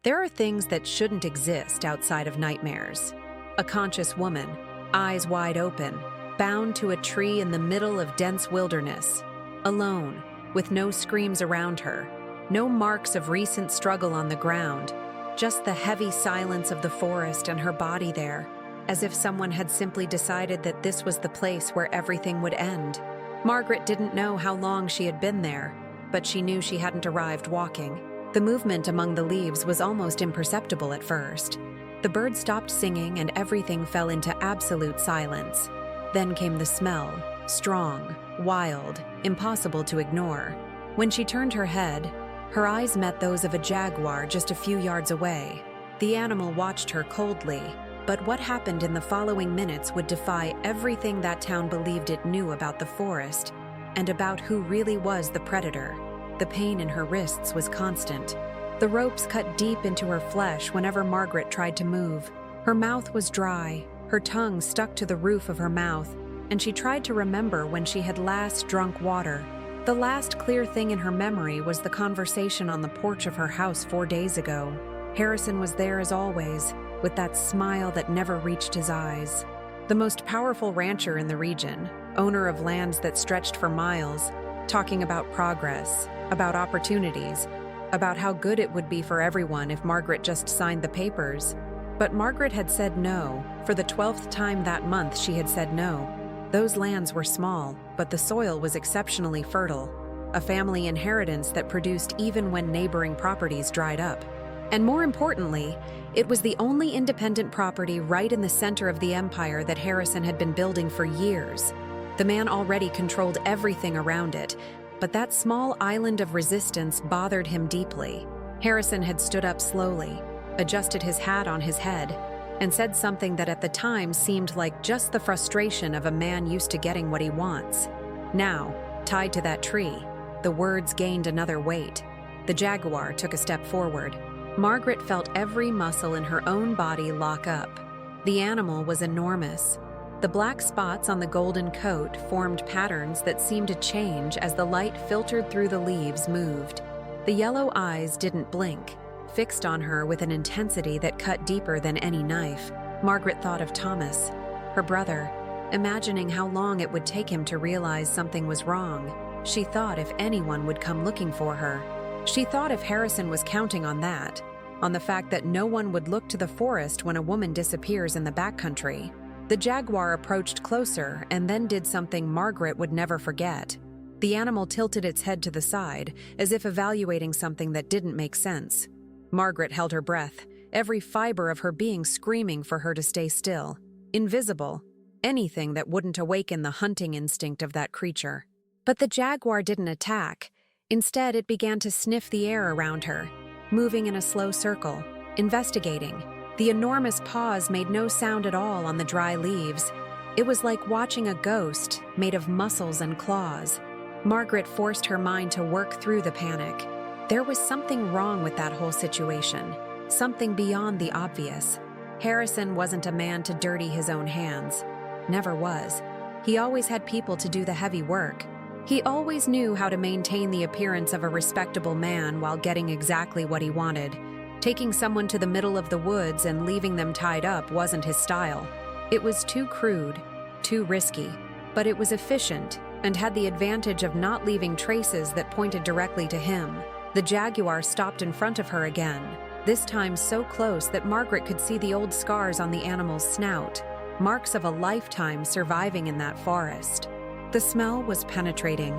There are things that shouldn't exist outside of nightmares. A conscious woman, eyes wide open, bound to a tree in the middle of dense wilderness, alone, with no screams around her, no marks of recent struggle on the ground, just the heavy silence of the forest and her body there, as if someone had simply decided that this was the place where everything would end. Margaret didn't know how long she had been there, but she knew she hadn't arrived walking. The movement among the leaves was almost imperceptible at first. The birds stopped singing and everything fell into absolute silence. Then came the smell, strong, wild, impossible to ignore. When she turned her head, her eyes met those of a jaguar just a few yards away. The animal watched her coldly, but what happened in the following minutes would defy everything that town believed it knew about the forest and about who really was the predator. The pain in her wrists was constant. The ropes cut deep into her flesh whenever Margaret tried to move. Her mouth was dry, her tongue stuck to the roof of her mouth, and she tried to remember when she had last drunk water. The last clear thing in her memory was the conversation on the porch of her house 4 days ago. Harrison was there as always, with that smile that never reached his eyes. The most powerful rancher in the region, owner of lands that stretched for miles, talking about progress, about opportunities, about how good it would be for everyone if Margaret just signed the papers. But Margaret had said no. For the 12th time that month, she had said no. Those lands were small, but the soil was exceptionally fertile, a family inheritance that produced even when neighboring properties dried up. And more importantly, it was the only independent property right in the center of the empire that Harrison had been building for years. The man already controlled everything around it, but that small island of resistance bothered him deeply. Harrison had stood up slowly, adjusted his hat on his head, and said something that at the time seemed like just the frustration of a man used to getting what he wants. Now, tied to that tree, the words gained another weight. The jaguar took a step forward. Margaret felt every muscle in her own body lock up. The animal was enormous. The black spots on the golden coat formed patterns that seemed to change as the light filtered through the leaves moved. The yellow eyes didn't blink, fixed on her with an intensity that cut deeper than any knife. Margaret thought of Thomas, her brother, imagining how long it would take him to realize something was wrong. She thought if anyone would come looking for her. She thought if Harrison was counting on that, on the fact that no one would look to the forest when a woman disappears in the backcountry. The jaguar approached closer and then did something Margaret would never forget. The animal tilted its head to the side, as if evaluating something that didn't make sense. Margaret held her breath, every fiber of her being screaming for her to stay still. Invisible, anything that wouldn't awaken the hunting instinct of that creature. But the jaguar didn't attack. Instead, it began to sniff the air around her, moving in a slow circle, investigating. The enormous paws made no sound at all on the dry leaves. It was like watching a ghost made of muscles and claws. Margaret forced her mind to work through the panic. There was something wrong with that whole situation, something beyond the obvious. Harrison wasn't a man to dirty his own hands. Never was. He always had people to do the heavy work. He always knew how to maintain the appearance of a respectable man while getting exactly what he wanted. Taking someone to the middle of the woods and leaving them tied up wasn't his style. It was too crude, too risky, but it was efficient and had the advantage of not leaving traces that pointed directly to him. The jaguar stopped in front of her again, this time so close that Margaret could see the old scars on the animal's snout, marks of a lifetime surviving in that forest. The smell was penetrating,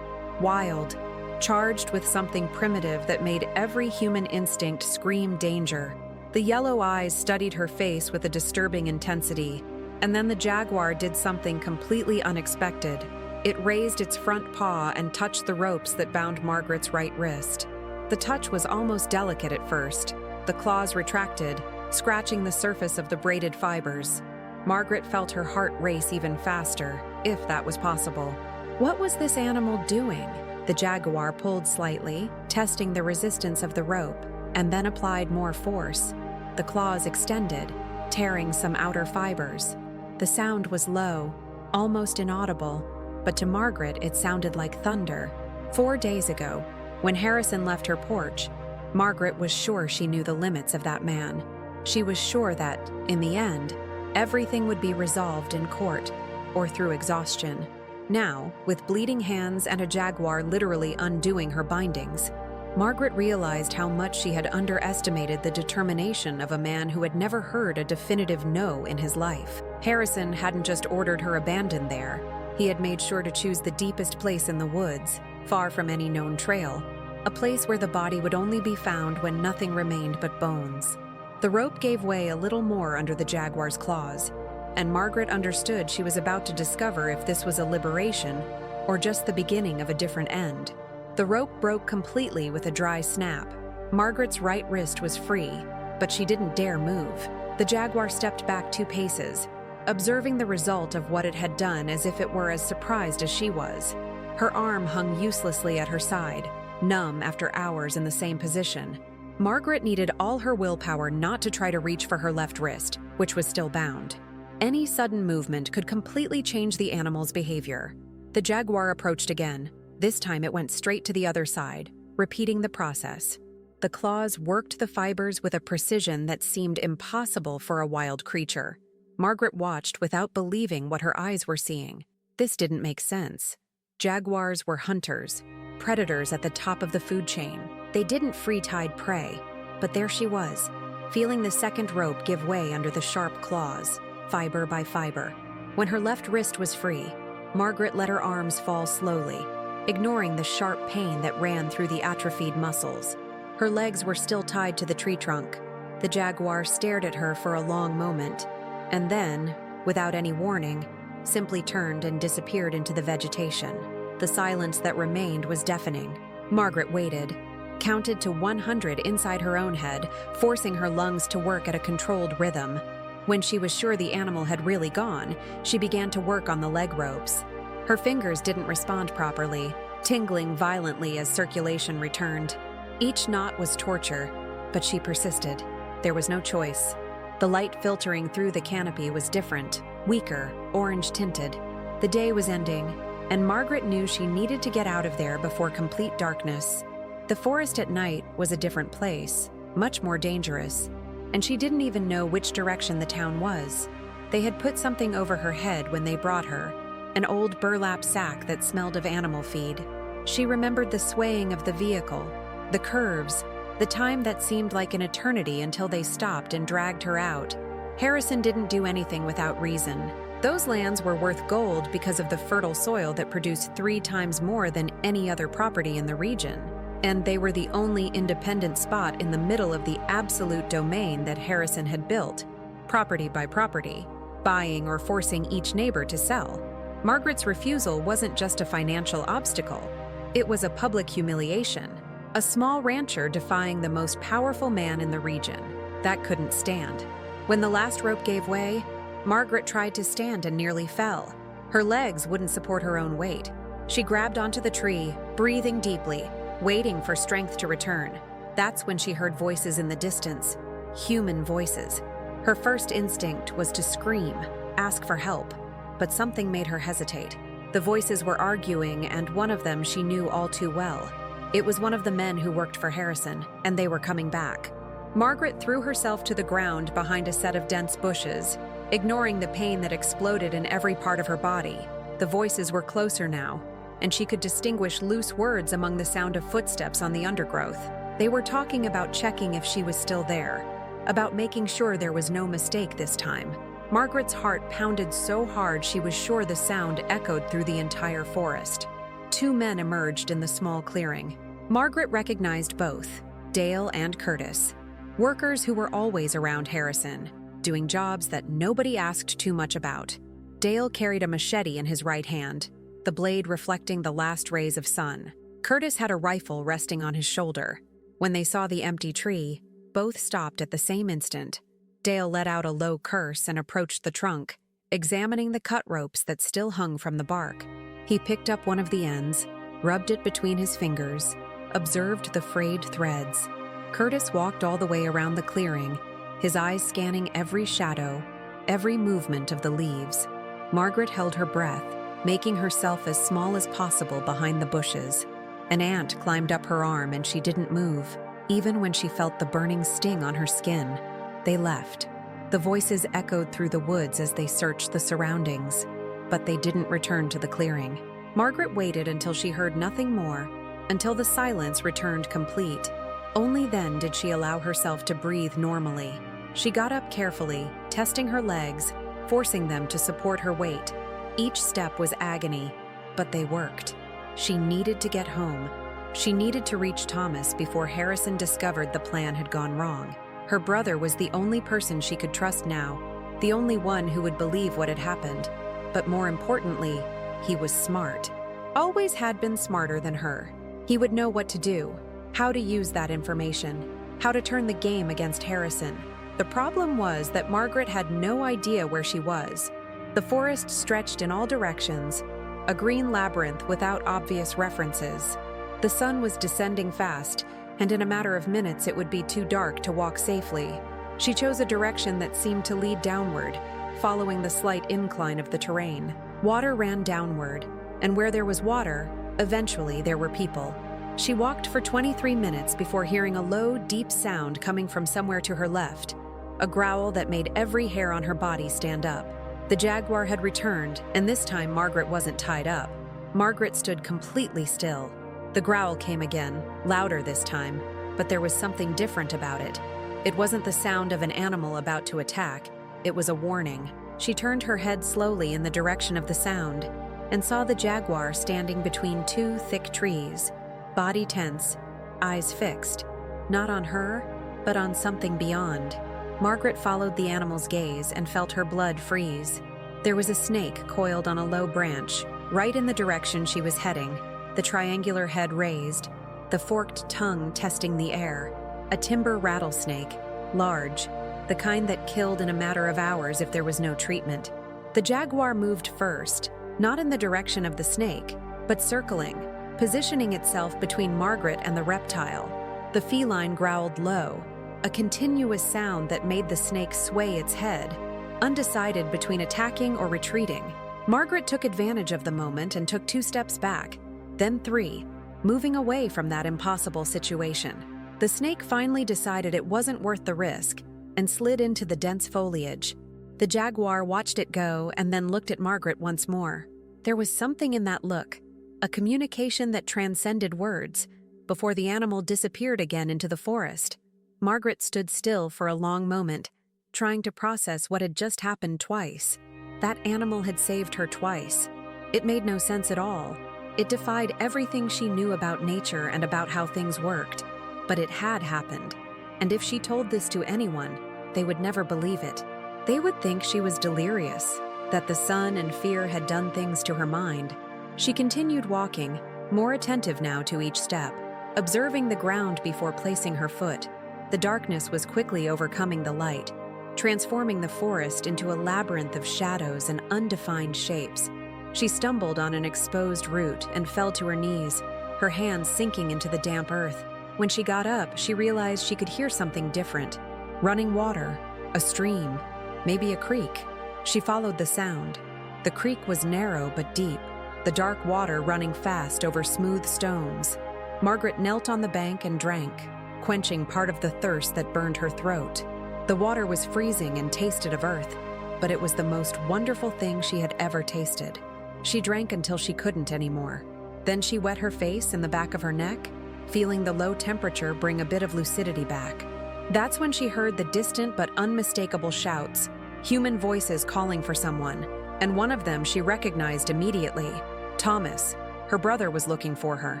wild, charged with something primitive that made every human instinct scream danger. The yellow eyes studied her face with a disturbing intensity, and then the jaguar did something completely unexpected. It raised its front paw and touched the ropes that bound Margaret's right wrist. The touch was almost delicate at first. The claws retracted, scratching the surface of the braided fibers. Margaret felt her heart race even faster, if that was possible. What was this animal doing? The jaguar pulled slightly, testing the resistance of the rope, and then applied more force. The claws extended, tearing some outer fibers. The sound was low, almost inaudible, but to Margaret it sounded like thunder. 4 days ago, when Harrison left her porch, Margaret was sure she knew the limits of that man. She was sure that, in the end, everything would be resolved in court or through exhaustion. Now, with bleeding hands and a Jaguar literally undoing her bindings, Margaret realized how much she had underestimated the determination of a man who had never heard a definitive no in his life. Harrison hadn't just ordered her abandoned there. He had made sure to choose the deepest place in the woods, far from any known trail, a place where the body would only be found when nothing remained but bones. The rope gave way a little more under the Jaguar's claws, and Margaret understood she was about to discover if this was a liberation or just the beginning of a different end. The rope broke completely with a dry snap. Margaret's right wrist was free, but she didn't dare move. The Jaguar stepped back 2 paces, observing the result of what it had done as if it were as surprised as she was. Her arm hung uselessly at her side, numb after hours in the same position. Margaret needed all her willpower not to try to reach for her left wrist, which was still bound. Any sudden movement could completely change the animal's behavior. The Jaguar approached again. This time it went straight to the other side, repeating the process. The claws worked the fibers with a precision that seemed impossible for a wild creature. Margaret watched without believing what her eyes were seeing. This didn't make sense. Jaguars were hunters, predators at the top of the food chain. They didn't free-tide prey, but there she was, feeling the second rope give way under the sharp claws, fiber by fiber. When her left wrist was free, Margaret let her arms fall slowly, ignoring the sharp pain that ran through the atrophied muscles. Her legs were still tied to the tree trunk. The Jaguar stared at her for a long moment, and then, without any warning, simply turned and disappeared into the vegetation. The silence that remained was deafening. Margaret waited, counted to 100 inside her own head, forcing her lungs to work at a controlled rhythm. When she was sure the animal had really gone, she began to work on the leg ropes. Her fingers didn't respond properly, tingling violently as circulation returned. Each knot was torture, but she persisted. There was no choice. The light filtering through the canopy was different, weaker, orange-tinted. The day was ending, and Margaret knew she needed to get out of there before complete darkness. The forest at night was a different place, much more dangerous, and she didn't even know which direction the town was. They had put something over her head when they brought her, an old burlap sack that smelled of animal feed. She remembered the swaying of the vehicle, the curves, the time that seemed like an eternity until they stopped and dragged her out. Harrison didn't do anything without reason. Those lands were worth gold because of the fertile soil that produced 3 times more than any other property in the region. And they were the only independent spot in the middle of the absolute domain that Harrison had built, property by property, buying or forcing each neighbor to sell. Margaret's refusal wasn't just a financial obstacle. It was a public humiliation. A small rancher defying the most powerful man in the region. That couldn't stand. When the last rope gave way, Margaret tried to stand and nearly fell. Her legs wouldn't support her own weight. She grabbed onto the tree, breathing deeply, waiting for strength to return. That's when she heard voices in the distance, human voices. Her first instinct was to scream, ask for help, but something made her hesitate. The voices were arguing, and one of them she knew all too well. It was one of the men who worked for Harrison, and they were coming back. Margaret threw herself to the ground behind a set of dense bushes, ignoring the pain that exploded in every part of her body. The voices were closer now, and she could distinguish loose words among the sound of footsteps on the undergrowth. They were talking about checking if she was still there, about making sure there was no mistake this time. Margaret's heart pounded so hard she was sure the sound echoed through the entire forest. 2 men emerged in the small clearing. Margaret recognized both, Dale and Curtis, workers who were always around Harrison, doing jobs that nobody asked too much about. Dale carried a machete in his right hand, the blade reflecting the last rays of sun. Curtis had a rifle resting on his shoulder. When they saw the empty tree, both stopped at the same instant. Dale let out a low curse and approached the trunk, examining the cut ropes that still hung from the bark. He picked up one of the ends, rubbed it between his fingers, observed the frayed threads. Curtis walked all the way around the clearing, his eyes scanning every shadow, every movement of the leaves. Margaret held her breath, making herself as small as possible behind the bushes. An ant climbed up her arm and she didn't move. even when she felt the burning sting on her skin. They left. The voices echoed through the woods as they searched the surroundings, but they didn't return to the clearing. Margaret waited until she heard nothing more, until the silence returned complete. Only then did she allow herself to breathe normally. She got up carefully, testing her legs, forcing them to support her weight. Each step was agony, but they worked. She needed to get home. She needed to reach Thomas before Harrison discovered the plan had gone wrong. Her brother was the only person she could trust now, the only one who would believe what had happened. But more importantly, he was smart. Always had been smarter than her. He would know what to do, how to use that information, how to turn the game against Harrison. The problem was that Margaret had no idea where she was. The forest stretched in all directions, a green labyrinth without obvious references. The sun was descending fast, and in a matter of minutes it would be too dark to walk safely. She chose a direction that seemed to lead downward, following the slight incline of the terrain. Water ran downward, and where there was water, eventually there were people. She walked for 23 minutes before hearing a low, deep sound coming from somewhere to her left, a growl that made every hair on her body stand up. The Jaguar had returned, and this time Margaret wasn't tied up. Margaret stood completely still. The growl came again, louder this time, but there was something different about it. It wasn't the sound of an animal about to attack, it was a warning. She turned her head slowly in the direction of the sound, and saw the Jaguar standing between two thick trees, body tense, eyes fixed, not on her, but on something beyond. Margaret followed the animal's gaze and felt her blood freeze. There was a snake coiled on a low branch, right in the direction she was heading, the triangular head raised, the forked tongue testing the air. A timber rattlesnake, large, the kind that killed in a matter of hours if there was no treatment. The Jaguar moved first, not in the direction of the snake, but circling, positioning itself between Margaret and the reptile. The feline growled low, a continuous sound that made the snake sway its head, undecided between attacking or retreating. Margaret took advantage of the moment and took 2 steps back, then 3, moving away from that impossible situation. The snake finally decided it wasn't worth the risk and slid into the dense foliage. The Jaguar watched it go and then looked at Margaret once more. There was something in that look, a communication that transcended words, before the animal disappeared again into the forest. Margaret stood still for a long moment, trying to process what had just happened twice. That animal had saved her twice. It made no sense at all. It defied everything she knew about nature and about how things worked. But it had happened, and if she told this to anyone, they would never believe it. They would think she was delirious, that the sun and fear had done things to her mind. She continued walking, more attentive now to each step, observing the ground before placing her foot. The darkness was quickly overcoming the light, transforming the forest into a labyrinth of shadows and undefined shapes. She stumbled on an exposed root and fell to her knees, her hands sinking into the damp earth. When she got up, she realized she could hear something different. Running water, a stream, maybe a creek. She followed the sound. The creek was narrow but deep, the dark water running fast over smooth stones. Margaret knelt on the bank and drank, quenching part of the thirst that burned her throat. The water was freezing and tasted of earth, but it was the most wonderful thing she had ever tasted. She drank until she couldn't anymore. Then she wet her face and the back of her neck, feeling the low temperature bring a bit of lucidity back. That's when she heard the distant but unmistakable shouts, human voices calling for someone, and one of them she recognized immediately. Thomas. Her brother was looking for her.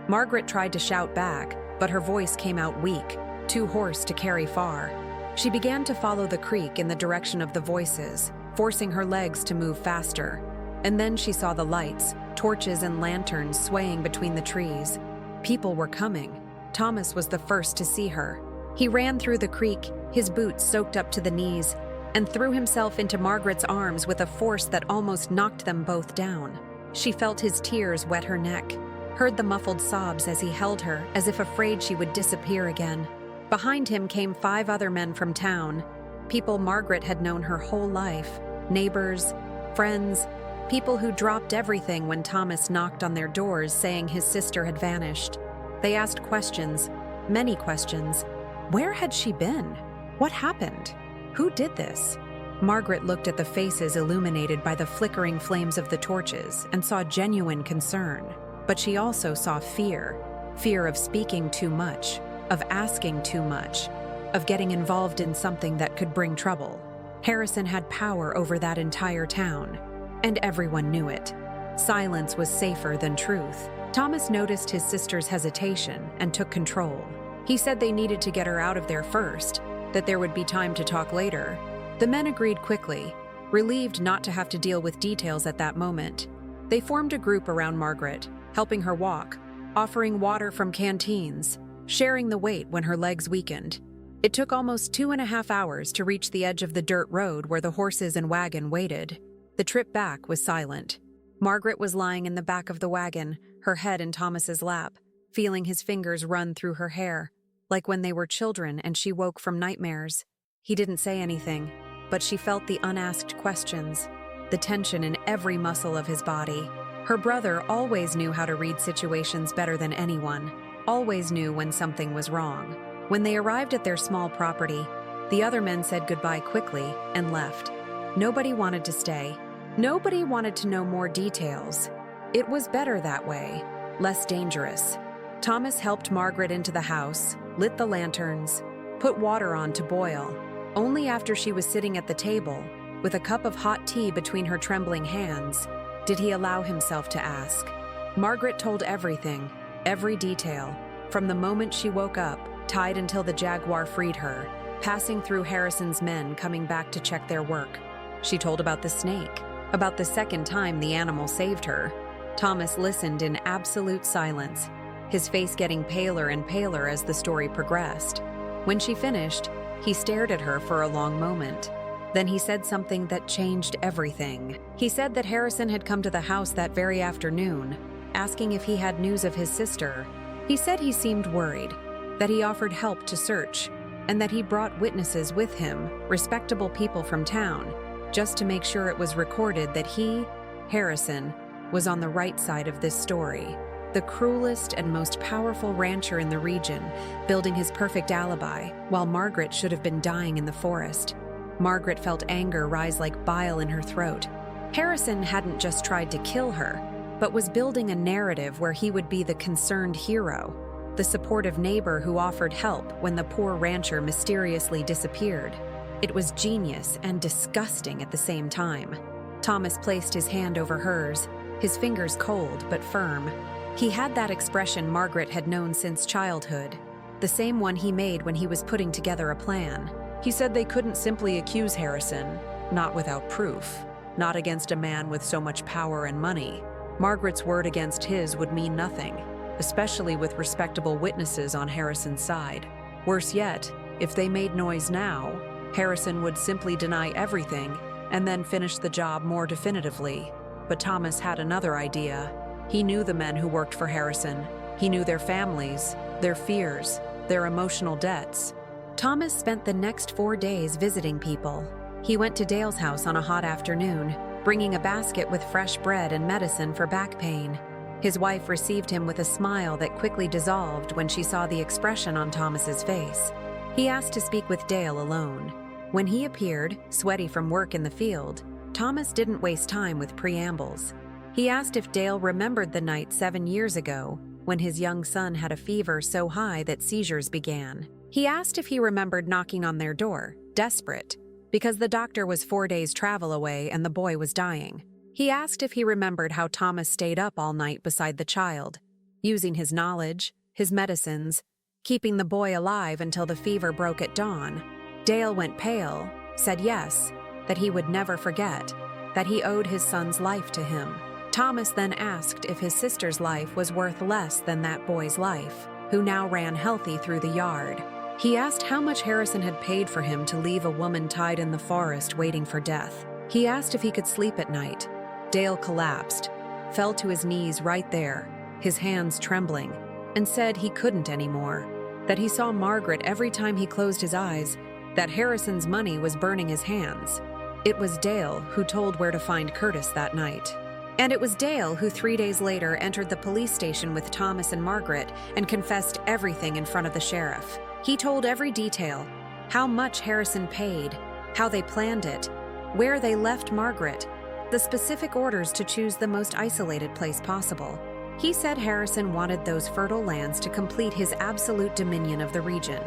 Margaret tried to shout back, but her voice came out weak, too hoarse to carry far. She began to follow the creek in the direction of the voices, forcing her legs to move faster. And then she saw the lights, torches and lanterns swaying between the trees. People were coming. Thomas was the first to see her. He ran through the creek, his boots soaked up to the knees, and threw himself into Margaret's arms with a force that almost knocked them both down. She felt his tears wet her neck, heard the muffled sobs as he held her, as if afraid she would disappear again. Behind him came 5 other men from town, people Margaret had known her whole life, neighbors, friends, people who dropped everything when Thomas knocked on their doors saying his sister had vanished. They asked questions, Many questions. Where had she been? What happened? Who did this? Margaret looked at the faces illuminated by the flickering flames of the torches and saw genuine concern. But she also saw fear. Fear of speaking too much, of asking too much, of getting involved in something that could bring trouble. Harrison had power over that entire town, and everyone knew it. Silence was safer than truth. Thomas noticed his sister's hesitation and took control. He said they needed to get her out of there first, that there would be time to talk later. The men agreed quickly, relieved not to have to deal with details at that moment. They formed a group around Margaret, helping her walk, offering water from canteens, sharing the weight when her legs weakened. It took almost 2.5 hours to reach the edge of the dirt road where the horses and wagon waited. The trip back was silent. Margaret was lying in the back of the wagon, her head in Thomas's lap, feeling his fingers run through her hair, like when they were children and she woke from nightmares. He didn't say anything, but she felt the unasked questions, the tension in every muscle of his body. Her brother always knew how to read situations better than anyone, always knew when something was wrong. When they arrived at their small property, the other men said goodbye quickly and left. Nobody wanted to stay. Nobody wanted to know more details. It was better that way, less dangerous. Thomas helped Margaret into the house, lit the lanterns, put water on to boil. Only after she was sitting at the table, with a cup of hot tea between her trembling hands, did he allow himself to ask. Margaret told everything, every detail, from the moment she woke up, tied until the Jaguar freed her, passing through Harrison's men coming back to check their work. She told about the snake, about the second time the animal saved her. Thomas listened in absolute silence, his face getting paler and paler as the story progressed. When she finished, he stared at her for a long moment. Then he said something that changed everything. He said that Harrison had come to the house that very afternoon, asking if he had news of his sister. He said he seemed worried, that he offered help to search, and that he brought witnesses with him, respectable people from town, just to make sure it was recorded that he, Harrison, was on the right side of this story. The cruelest and most powerful rancher in the region, building his perfect alibi, while Margaret should have been dying in the forest. Margaret felt anger rise like bile in her throat. Harrison hadn't just tried to kill her, but was building a narrative where he would be the concerned hero, the supportive neighbor who offered help when the poor rancher mysteriously disappeared. It was genius and disgusting at the same time. Thomas placed his hand over hers, his fingers cold but firm. He had that expression Margaret had known since childhood, the same one he made when he was putting together a plan. He said they couldn't simply accuse Harrison, not without proof, not against a man with so much power and money. Margaret's word against his would mean nothing, especially with respectable witnesses on Harrison's side. Worse yet, if they made noise now, Harrison would simply deny everything and then finish the job more definitively. But Thomas had another idea. He knew the men who worked for Harrison. He knew their families, their fears, their emotional debts. Thomas spent the next 4 days visiting people. He went to Dale's house on a hot afternoon, bringing a basket with fresh bread and medicine for back pain. His wife received him with a smile that quickly dissolved when she saw the expression on Thomas's face. He asked to speak with Dale alone. When he appeared, sweaty from work in the field, Thomas didn't waste time with preambles. He asked if Dale remembered the night 7 years ago when his young son had a fever so high that seizures began. He asked if he remembered knocking on their door, desperate, because the doctor was 4 days' travel away and the boy was dying. He asked if he remembered how Thomas stayed up all night beside the child, using his knowledge, his medicines, keeping the boy alive until the fever broke at dawn. Dale went pale, said yes, that he would never forget, that he owed his son's life to him. Thomas then asked if his sister's life was worth less than that boy's life, who now ran healthy through the yard. He asked how much Harrison had paid for him to leave a woman tied in the forest waiting for death. He asked if he could sleep at night. Dale collapsed, fell to his knees right there, his hands trembling, and said he couldn't anymore, that he saw Margaret every time he closed his eyes, that Harrison's money was burning his hands. It was Dale who told where to find Curtis that night. And it was Dale who 3 days later entered the police station with Thomas and Margaret and confessed everything in front of the sheriff. He told every detail: how much Harrison paid, how they planned it, where they left Margaret, the specific orders to choose the most isolated place possible. He said Harrison wanted those fertile lands to complete his absolute dominion of the region,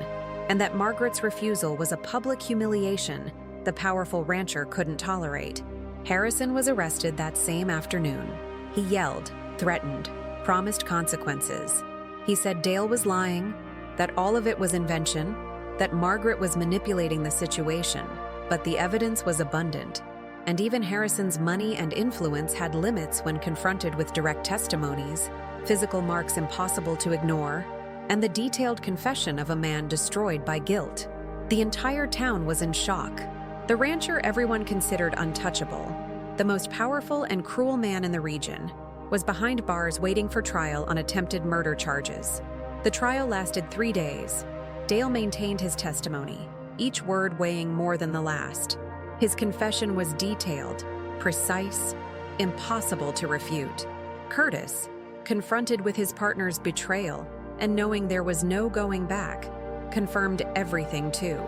and that Margaret's refusal was a public humiliation the powerful rancher couldn't tolerate. Harrison was arrested that same afternoon. He yelled, threatened, promised consequences. He said Dale was lying, that all of it was invention, that Margaret was manipulating the situation, but the evidence was abundant. And even Harrison's money and influence had limits when confronted with direct testimonies, physical marks impossible to ignore, and the detailed confession of a man destroyed by guilt. The entire town was in shock. The rancher everyone considered untouchable, the most powerful and cruel man in the region, was behind bars waiting for trial on attempted murder charges. The trial lasted 3 days. Dale maintained his testimony, each word weighing more than the last. His confession was detailed, precise, impossible to refute. Curtis, confronted with his partner's betrayal and knowing there was no going back, confirmed everything too,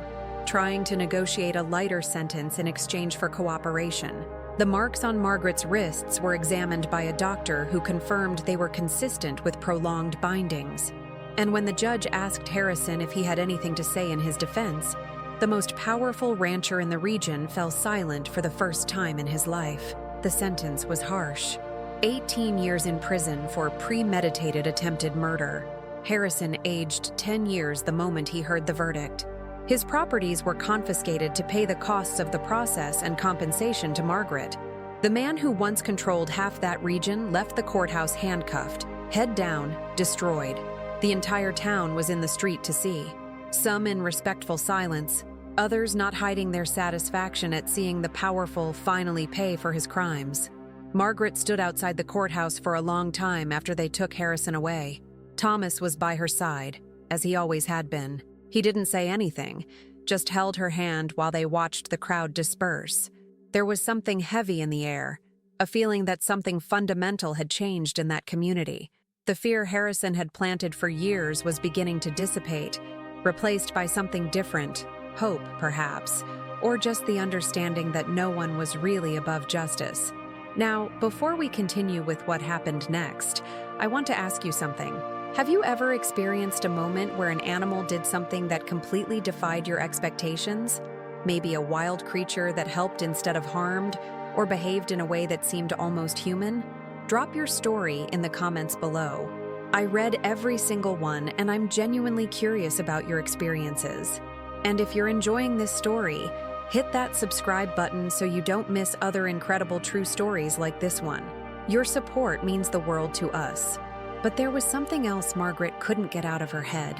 trying to negotiate a lighter sentence in exchange for cooperation. The marks on Margaret's wrists were examined by a doctor who confirmed they were consistent with prolonged bindings. And when the judge asked Harrison if he had anything to say in his defense, the most powerful rancher in the region fell silent for the first time in his life. The sentence was harsh. 18 years in prison for premeditated attempted murder. Harrison aged 10 years the moment he heard the verdict. His properties were confiscated to pay the costs of the process and compensation to Margaret. The man who once controlled half that region left the courthouse handcuffed, head down, destroyed. The entire town was in the street to see. Some in respectful silence, others not hiding their satisfaction at seeing the powerful finally pay for his crimes. Margaret stood outside the courthouse for a long time after they took Harrison away. Thomas was by her side, as he always had been. He didn't say anything, just held her hand while they watched the crowd disperse. There was something heavy in the air, a feeling that something fundamental had changed in that community. The fear Harrison had planted for years was beginning to dissipate, replaced by something different, hope, perhaps, or just the understanding that no one was really above justice. Now, before we continue with what happened next, I want to ask you something. Have you ever experienced a moment where an animal did something that completely defied your expectations? Maybe a wild creature that helped instead of harmed, or behaved in a way that seemed almost human? Drop your story in the comments below. I read every single one, and I'm genuinely curious about your experiences. And if you're enjoying this story, hit that subscribe button so you don't miss other incredible true stories like this one. Your support means the world to us. But there was something else Margaret couldn't get out of her head.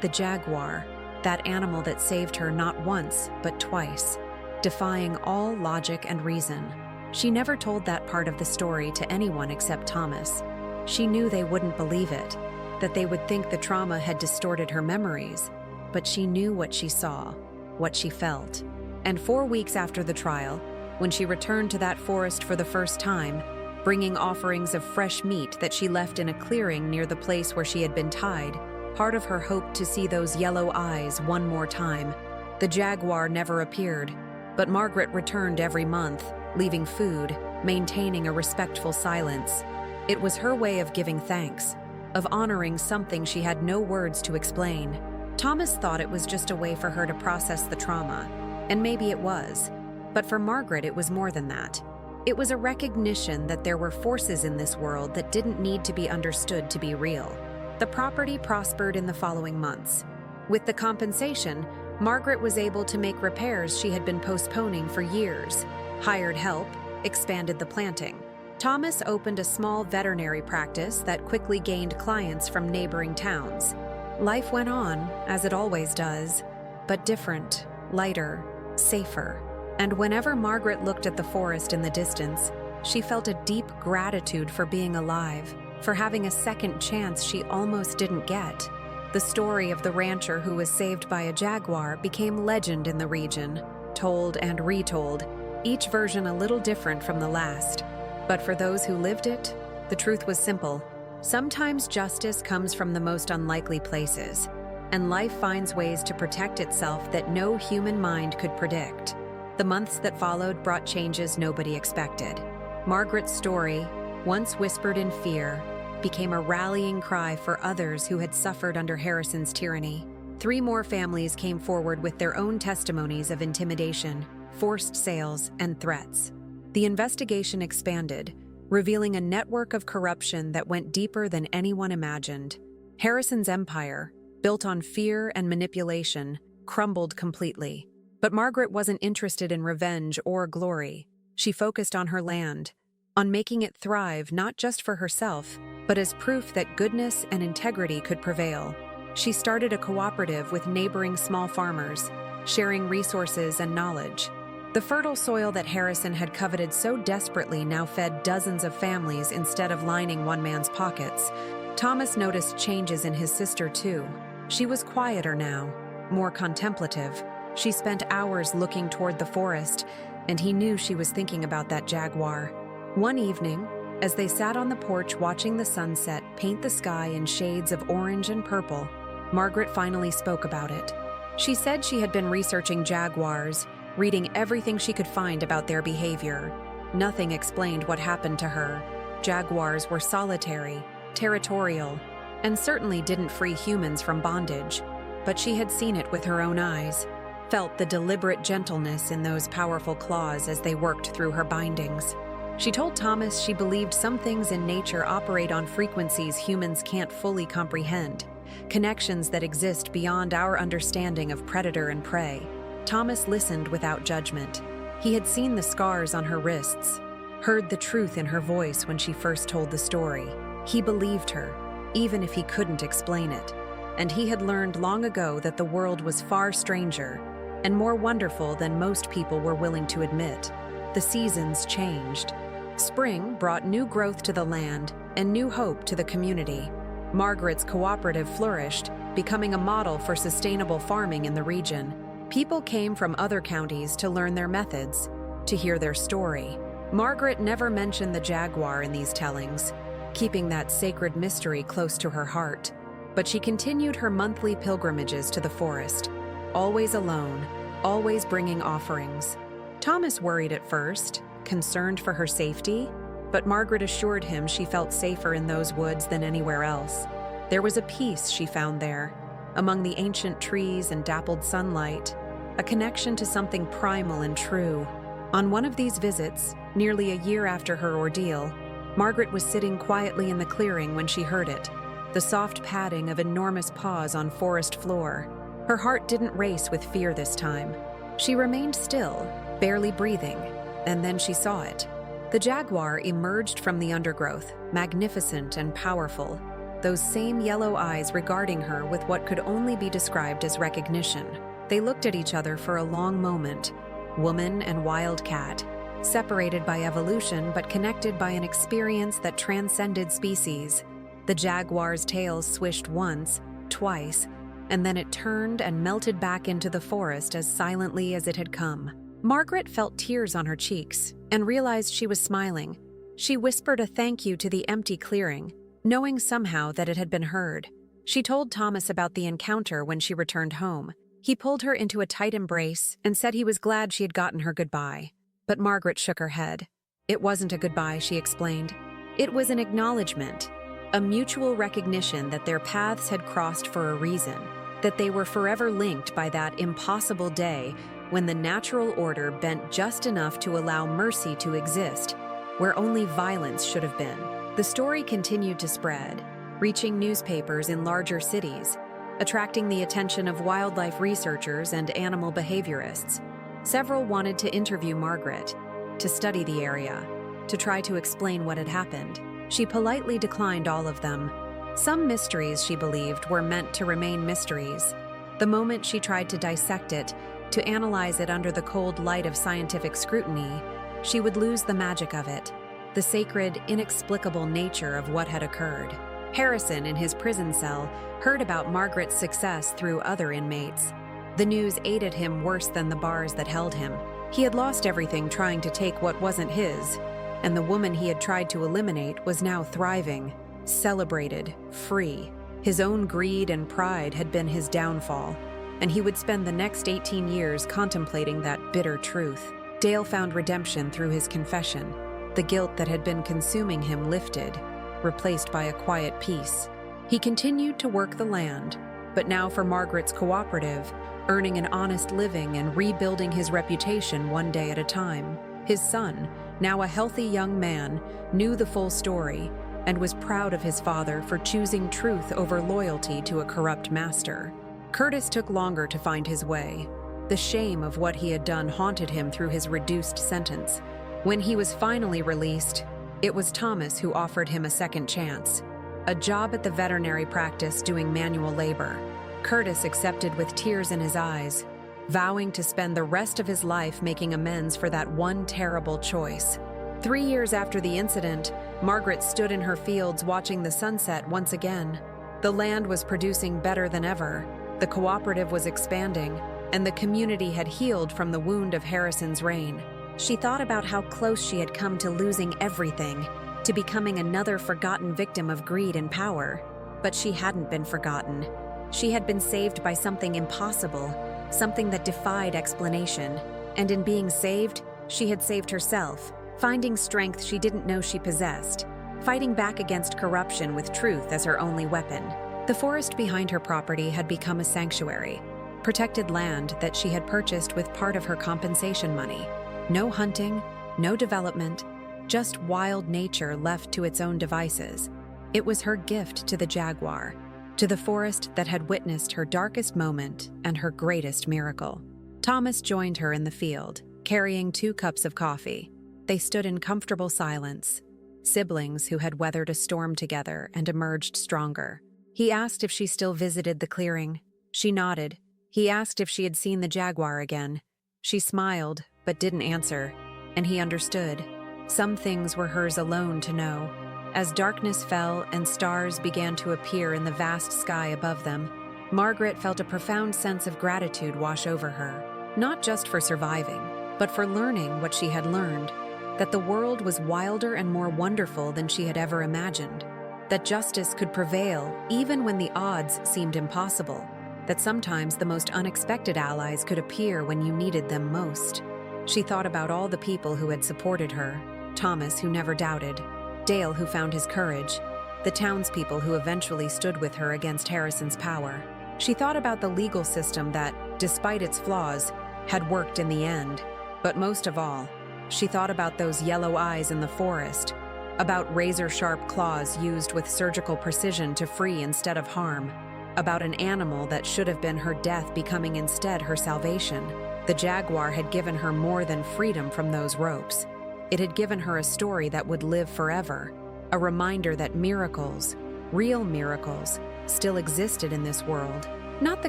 The Jaguar, that animal that saved her not once, but twice, defying all logic and reason. She never told that part of the story to anyone except Thomas. She knew they wouldn't believe it, that they would think the trauma had distorted her memories, but she knew what she saw, what she felt. And 4 weeks after the trial, when she returned to that forest for the first time, bringing offerings of fresh meat that she left in a clearing near the place where she had been tied, part of her hoped to see those yellow eyes one more time. The Jaguar never appeared, but Margaret returned every month, leaving food, maintaining a respectful silence. It was her way of giving thanks, of honoring something she had no words to explain. Thomas thought it was just a way for her to process the trauma, and maybe it was, but for Margaret it was more than that. It was a recognition that there were forces in this world that didn't need to be understood to be real. The property prospered in the following months. With the compensation, Margaret was able to make repairs she had been postponing for years, hired help, expanded the planting. Thomas opened a small veterinary practice that quickly gained clients from neighboring towns. Life went on, as it always does, but different, lighter, safer. And whenever Margaret looked at the forest in the distance, she felt a deep gratitude for being alive, for having a second chance she almost didn't get. The story of the rancher who was saved by a jaguar became legend in the region, told and retold, each version a little different from the last. But for those who lived it, the truth was simple. Sometimes justice comes from the most unlikely places, and life finds ways to protect itself that no human mind could predict. The months that followed brought changes nobody expected. Margaret's story, once whispered in fear, became a rallying cry for others who had suffered under Harrison's tyranny. 3 more families came forward with their own testimonies of intimidation, forced sales, and threats. The investigation expanded, revealing a network of corruption that went deeper than anyone imagined. Harrison's empire, built on fear and manipulation, crumbled completely. But Margaret wasn't interested in revenge or glory. She focused on her land, on making it thrive not just for herself, but as proof that goodness and integrity could prevail. She started a cooperative with neighboring small farmers, sharing resources and knowledge. The fertile soil that Harrison had coveted so desperately now fed dozens of families instead of lining one man's pockets. Thomas noticed changes in his sister too. She was quieter now, more contemplative. She spent hours looking toward the forest, and he knew she was thinking about that Jaguar. One evening, as they sat on the porch watching the sunset paint the sky in shades of orange and purple, Margaret finally spoke about it. She said she had been researching jaguars, reading everything she could find about their behavior. Nothing explained what happened to her. Jaguars were solitary, territorial, and certainly didn't free humans from bondage. But she had seen it with her own eyes, felt the deliberate gentleness in those powerful claws as they worked through her bindings. She told Thomas she believed some things in nature operate on frequencies humans can't fully comprehend, connections that exist beyond our understanding of predator and prey. Thomas listened without judgment. He had seen the scars on her wrists, heard the truth in her voice when she first told the story. He believed her, even if he couldn't explain it. And he had learned long ago that the world was far stranger and more wonderful than most people were willing to admit. The seasons changed. Spring brought new growth to the land and new hope to the community. Margaret's cooperative flourished, becoming a model for sustainable farming in the region. People came from other counties to learn their methods, to hear their story. Margaret never mentioned the Jaguar in these tellings, keeping that sacred mystery close to her heart. But she continued her monthly pilgrimages to the forest, always alone, always bringing offerings. Thomas worried at first, concerned for her safety, but Margaret assured him she felt safer in those woods than anywhere else. There was a peace she found there, among the ancient trees and dappled sunlight, a connection to something primal and true. On one of these visits, nearly a year after her ordeal, Margaret was sitting quietly in the clearing when she heard it, the soft padding of enormous paws on forest floor. Her heart didn't race with fear this time. She remained still, barely breathing, and then she saw it. The Jaguar emerged from the undergrowth, magnificent and powerful, those same yellow eyes regarding her with what could only be described as recognition. They looked at each other for a long moment, woman and wild cat, separated by evolution but connected by an experience that transcended species. The Jaguar's tail swished once, twice, and then it turned and melted back into the forest as silently as it had come. Margaret felt tears on her cheeks and realized she was smiling. She whispered a thank you to the empty clearing, knowing somehow that it had been heard. She told Thomas about the encounter when she returned home. He pulled her into a tight embrace and said he was glad she had gotten her goodbye. But Margaret shook her head. It wasn't a goodbye, she explained. It was an acknowledgement, a mutual recognition that their paths had crossed for a reason, that they were forever linked by that impossible day when the natural order bent just enough to allow mercy to exist, where only violence should have been. The story continued to spread, reaching newspapers in larger cities, attracting the attention of wildlife researchers and animal behaviorists. Several wanted to interview Margaret, to study the area, to try to explain what had happened. She politely declined all of them. Some mysteries, she believed, were meant to remain mysteries. The moment she tried to dissect it, to analyze it under the cold light of scientific scrutiny, she would lose the magic of it, the sacred, inexplicable nature of what had occurred. Harrison, in his prison cell, heard about Margaret's success through other inmates. The news aided him worse than the bars that held him. He had lost everything trying to take what wasn't his. and the woman he had tried to eliminate was now thriving, celebrated, free. His own greed and pride had been his downfall, and he would spend the next 18 years contemplating that bitter truth. Dale found redemption through his confession. The guilt that had been consuming him lifted, replaced by a quiet peace. He continued to work the land, but now for Margaret's cooperative, earning an honest living and rebuilding his reputation one day at a time. His son, now a healthy young man, knew the full story and was proud of his father for choosing truth over loyalty to a corrupt master. Curtis took longer to find his way. The shame of what he had done haunted him through his reduced sentence. When he was finally released, it was Thomas who offered him a second chance, a job at the veterinary practice doing manual labor. Curtis accepted with tears in his eyes, vowing to spend the rest of his life making amends for that one terrible choice. 3 years after the incident, Margaret stood in her fields watching the sunset once again. The land was producing better than ever, the cooperative was expanding, and the community had healed from the wound of Harrison's reign. She thought about how close she had come to losing everything, to becoming another forgotten victim of greed and power. But she hadn't been forgotten. She had been saved by something impossible, something that defied explanation. And in being saved, she had saved herself, finding strength she didn't know she possessed, fighting back against corruption with truth as her only weapon. The forest behind her property had become a sanctuary, protected land that she had purchased with part of her compensation money. No hunting, no development, just wild nature left to its own devices. It was her gift to the Jaguar, to the forest that had witnessed her darkest moment and her greatest miracle. Thomas joined her in the field, carrying 2 cups of coffee. They stood in comfortable silence, siblings who had weathered a storm together and emerged stronger. He asked if she still visited the clearing. She nodded. He asked if she had seen the Jaguar again. She smiled, but didn't answer, and he understood. Some things were hers alone to know. As darkness fell and stars began to appear in the vast sky above them, Margaret felt a profound sense of gratitude wash over her, not just for surviving, but for learning what she had learned, that the world was wilder and more wonderful than she had ever imagined, that justice could prevail even when the odds seemed impossible, that sometimes the most unexpected allies could appear when you needed them most. She thought about all the people who had supported her, Thomas, who never doubted, Dale, who found his courage, the townspeople who eventually stood with her against Harrison's power. She thought about the legal system that, despite its flaws, had worked in the end. But most of all, she thought about those yellow eyes in the forest, about razor-sharp claws used with surgical precision to free instead of harm, about an animal that should have been her death becoming instead her salvation. The Jaguar had given her more than freedom from those ropes. It had given her a story that would live forever, a reminder that miracles, real miracles, still existed in this world, not the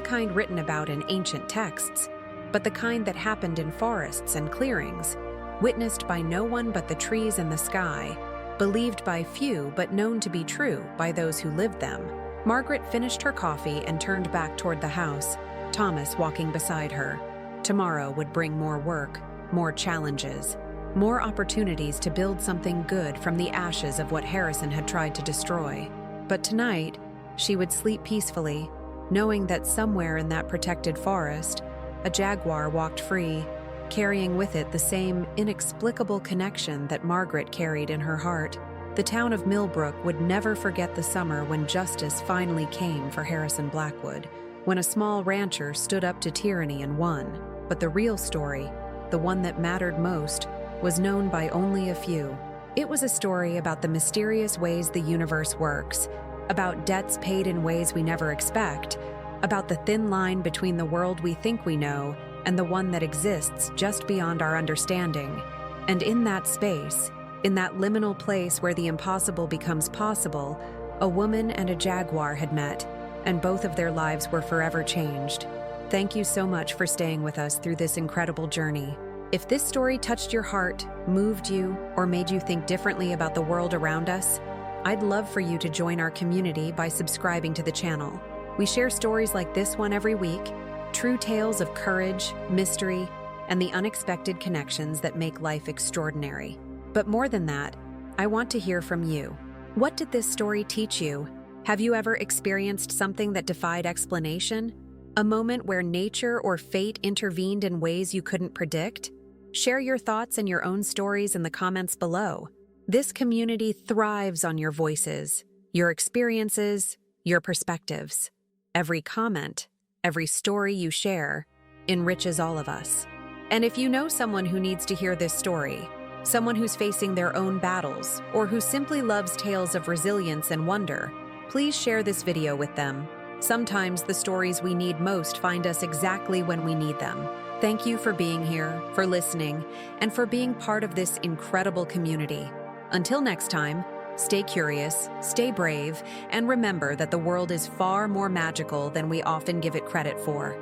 kind written about in ancient texts, but the kind that happened in forests and clearings, witnessed by no one but the trees and the sky, believed by few but known to be true by those who lived them. Margaret finished her coffee and turned back toward the house, Thomas walking beside her. Tomorrow would bring more work, more challenges, more opportunities to build something good from the ashes of what Harrison had tried to destroy. But tonight, she would sleep peacefully, knowing that somewhere in that protected forest, a jaguar walked free, carrying with it the same inexplicable connection that Margaret carried in her heart. The town of Millbrook would never forget the summer when justice finally came for Harrison Blackwood, when a small rancher stood up to tyranny and won. But the real story, the one that mattered most, was known by only a few. It was a story about the mysterious ways the universe works, about debts paid in ways we never expect, about the thin line between the world we think we know and the one that exists just beyond our understanding. And in that space, in that liminal place where the impossible becomes possible, a woman and a jaguar had met, and both of their lives were forever changed. Thank you so much for staying with us through this incredible journey. If this story touched your heart, moved you, or made you think differently about the world around us, I'd love for you to join our community by subscribing to the channel. We share stories like this one every week, true tales of courage, mystery, and the unexpected connections that make life extraordinary. But more than that, I want to hear from you. What did this story teach you? Have you ever experienced something that defied explanation? A moment where nature or fate intervened in ways you couldn't predict? Share your thoughts and your own stories in the comments below. This community thrives on your voices, your experiences, your perspectives. Every comment, every story you share, enriches all of us. And if you know someone who needs to hear this story, someone who's facing their own battles, or who simply loves tales of resilience and wonder, please share this video with them. Sometimes the stories we need most find us exactly when we need them. Thank you for being here, for listening, and for being part of this incredible community. Until next time, stay curious, stay brave, and remember that the world is far more magical than we often give it credit for.